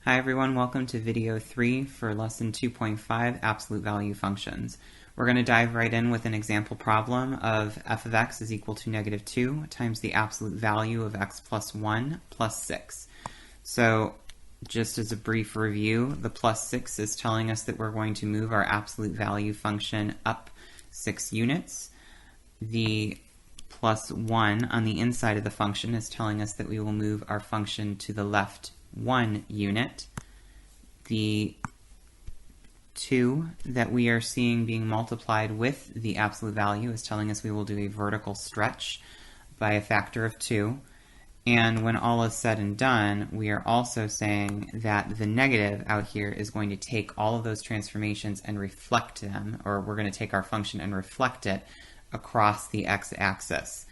Hi everyone, welcome to video 3 for lesson 2.5, absolute value functions. We're going to dive right in with an example problem of f of x is equal to negative 2 times the absolute value of x plus 1 plus 6. So just as a brief review, the plus 6 is telling us that we're going to move our absolute value function up 6 units. The plus 1 on the inside of the function is telling us that we will move our function to the left 1 unit. The 2 that we are seeing being multiplied with the absolute value is telling us we will do a vertical stretch by a factor of 2. And when all is said and done, we are also saying that the negative out here is going to take all of those transformations and reflect them, or we're going to take our function and reflect it across the x-axis.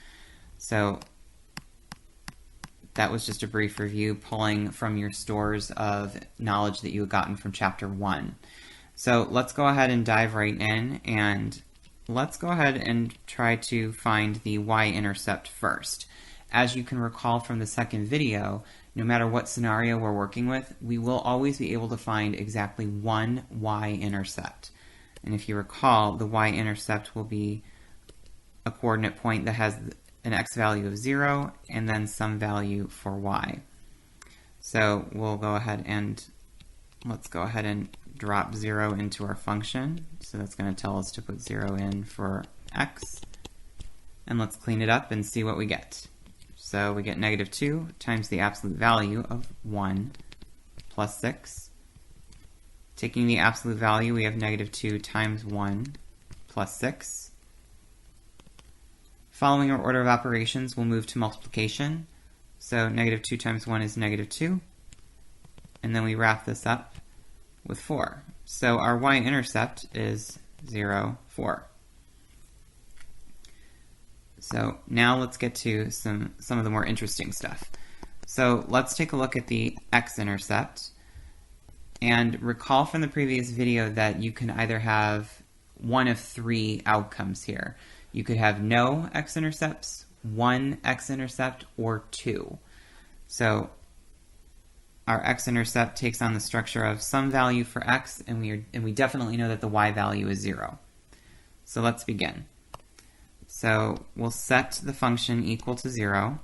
So that was just a brief review, pulling from your stores of knowledge that you had gotten from chapter 1. So let's go ahead and dive right in, and let's go ahead and try to find the y-intercept first. As you can recall from the second video, no matter what scenario we're working with, we will always be able to find exactly one y-intercept. And if you recall, the y-intercept will be a coordinate point that has an x value of 0 and then some value for y. So we'll go ahead and let's go ahead and drop 0 into our function. So that's going to tell us to put 0 in for x. And let's clean it up and see what we get. So we get negative 2 times the absolute value of 1 plus 6. Taking the absolute value, we have negative 2 times 1 plus 6. Following our order of operations, we'll move to multiplication. So negative 2 times 1 is negative 2. And then we wrap this up with 4. So our y-intercept is 0, 4. So now let's get to some of the more interesting stuff. So let's take a look at the x-intercept. And recall from the previous video that you can either have one of 3 outcomes here. You could have no x-intercepts, 1 x-intercept, or 2. So our x-intercept takes on the structure of some value for x, and we definitely know that the y value is 0. So let's begin. So we'll set the function equal to 0.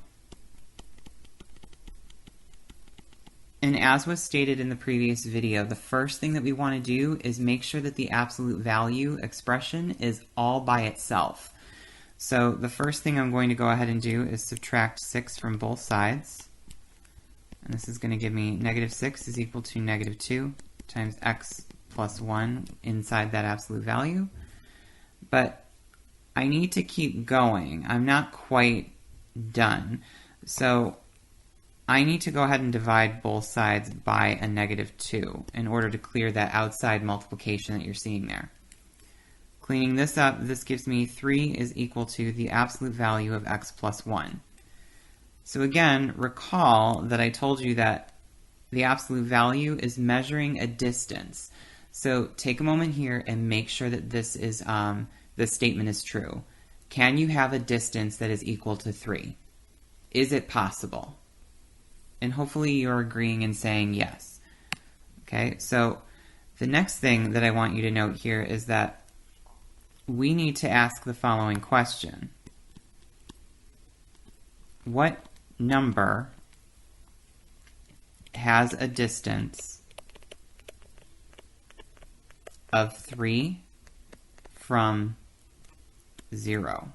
And as was stated in the previous video, the first thing that we want to do is make sure that the absolute value expression is all by itself. So the first thing I'm going to go ahead and do is subtract 6 from both sides. And this is going to give me negative 6 is equal to negative 2 times x plus 1 inside that absolute value. But I need to keep going. I'm not quite done. So I need to go ahead and divide both sides by a negative 2 in order to clear that outside multiplication that you're seeing there. Cleaning this up, this gives me 3 is equal to the absolute value of x plus 1. So again, recall that I told you that the absolute value is measuring a distance. So take a moment here and make sure that this statement is true. Can you have a distance that is equal to 3? Is it possible? And hopefully you're agreeing and saying yes. Okay, so the next thing that I want you to note here is that we need to ask the following question. What number has a distance of 3 from 0?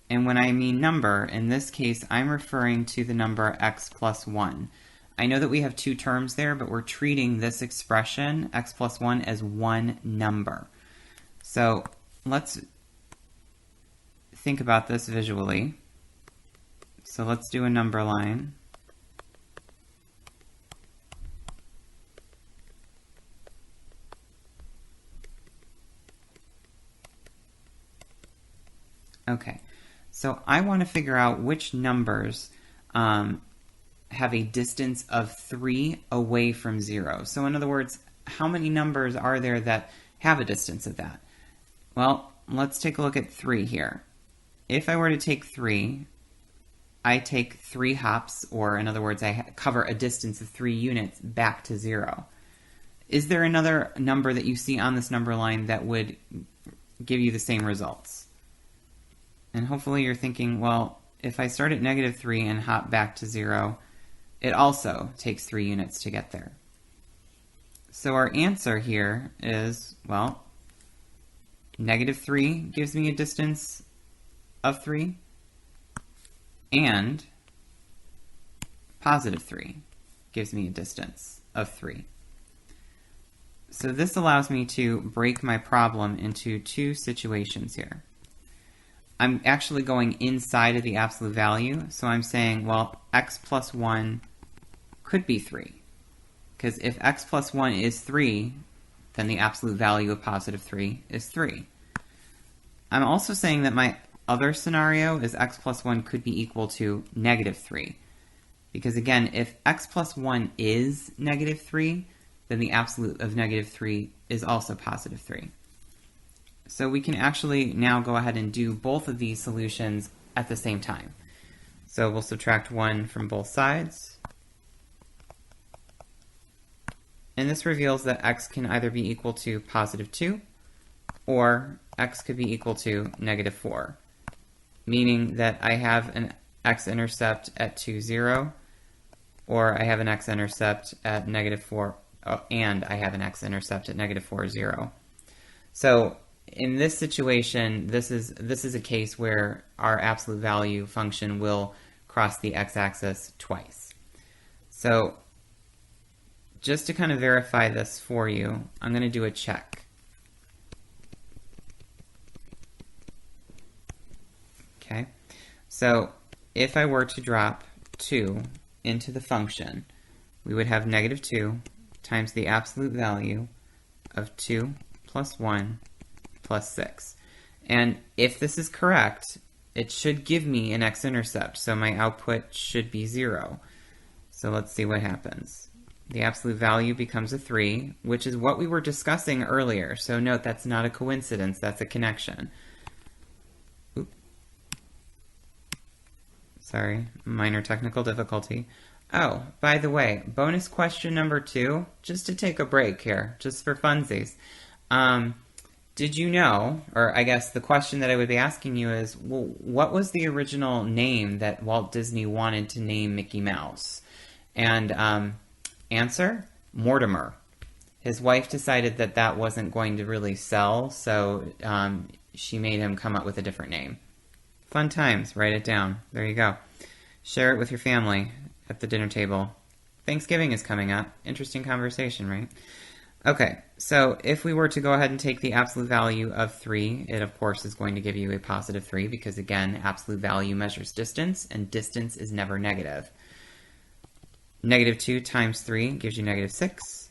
And when I mean number, in this case, I'm referring to the number x plus 1. I know that we have 2 terms there, but we're treating this expression, x plus 1, as one number. So let's think about this visually. So let's do a number line. Okay, so I want to figure out which numbers have a distance of 3 away from 0. So in other words, how many numbers are there that have a distance of that? Well, let's take a look at 3 here. If I were to take 3, I take 3 hops, or in other words, I cover a distance of 3 units back to 0. Is there another number that you see on this number line that would give you the same results? And hopefully you're thinking, well, if I start at -3 and hop back to 0, it also takes 3 units to get there. So our answer here is, well, -3 gives me a distance of 3, and +3 gives me a distance of 3. So this allows me to break my problem into 2 situations here. I'm actually going inside of the absolute value, so I'm saying, well, x plus 1 could be 3. Because if x plus 1 is 3, then the absolute value of +3 is 3. I'm also saying that my other scenario is x plus 1 could be equal to -3. Because again, if x plus 1 is -3, then the absolute of -3 is also +3. So we can actually now go ahead and do both of these solutions at the same time. So we'll subtract 1 from both sides. And this reveals that x can either be equal to +2, or x could be equal to -4, meaning that I have an x-intercept at 2, 0, or I have an x-intercept at -4, and I have an x-intercept at -4, 0. So in this situation, this is a case where our absolute value function will cross the x-axis twice. So just to kind of verify this for you, I'm going to do a check. Okay, so if I were to drop 2 into the function, we would have -2 times the absolute value of 2 plus 1 plus 6. And if this is correct, it should give me an x-intercept, so my output should be 0. So let's see what happens. The absolute value becomes a 3, which is what we were discussing earlier. So note, that's not a coincidence, that's a connection. Oop. Sorry, minor technical difficulty. Oh, by the way, bonus question number 2, just to take a break here, just for funsies. Did you know, or I guess the question that I would be asking you is, well, what was the original name that Walt Disney wanted to name Mickey Mouse? And answer, Mortimer. His wife decided that that wasn't going to really sell, so she made him come up with a different name. Fun times, write it down. There you go. Share it with your family at the dinner table. Thanksgiving is coming up. Interesting conversation, right? Okay, so if we were to go ahead and take the absolute value of 3, it of course is going to give you a +3 because again, absolute value measures distance, and distance is never negative. -2 times 3 gives you -6.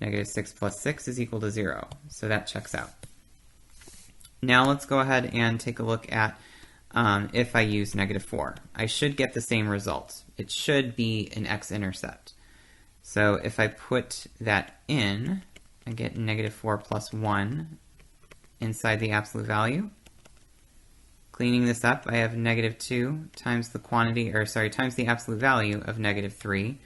-6 plus 6 is equal to 0, so that checks out. Now let's go ahead and take a look at if I use -4. I should get the same result. It should be an x-intercept. So if I put that in, I get -4 plus 1 inside the absolute value. Cleaning this up, I have -2 times the quantity, or sorry, times the absolute value of -3.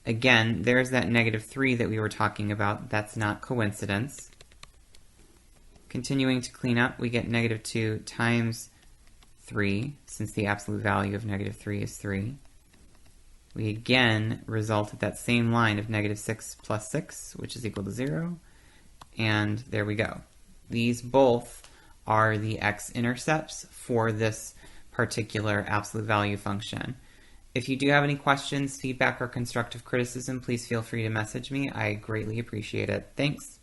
Again, there's that -3 that we were talking about. That's not coincidence. Continuing to clean up, we get -2 times 3, since the absolute value of -3 is 3. We again result at that same line of -6 plus 6, which is equal to 0. And there we go. These both are the x-intercepts for this particular absolute value function. If you do have any questions, feedback, or constructive criticism, please feel free to message me. I greatly appreciate it. Thanks.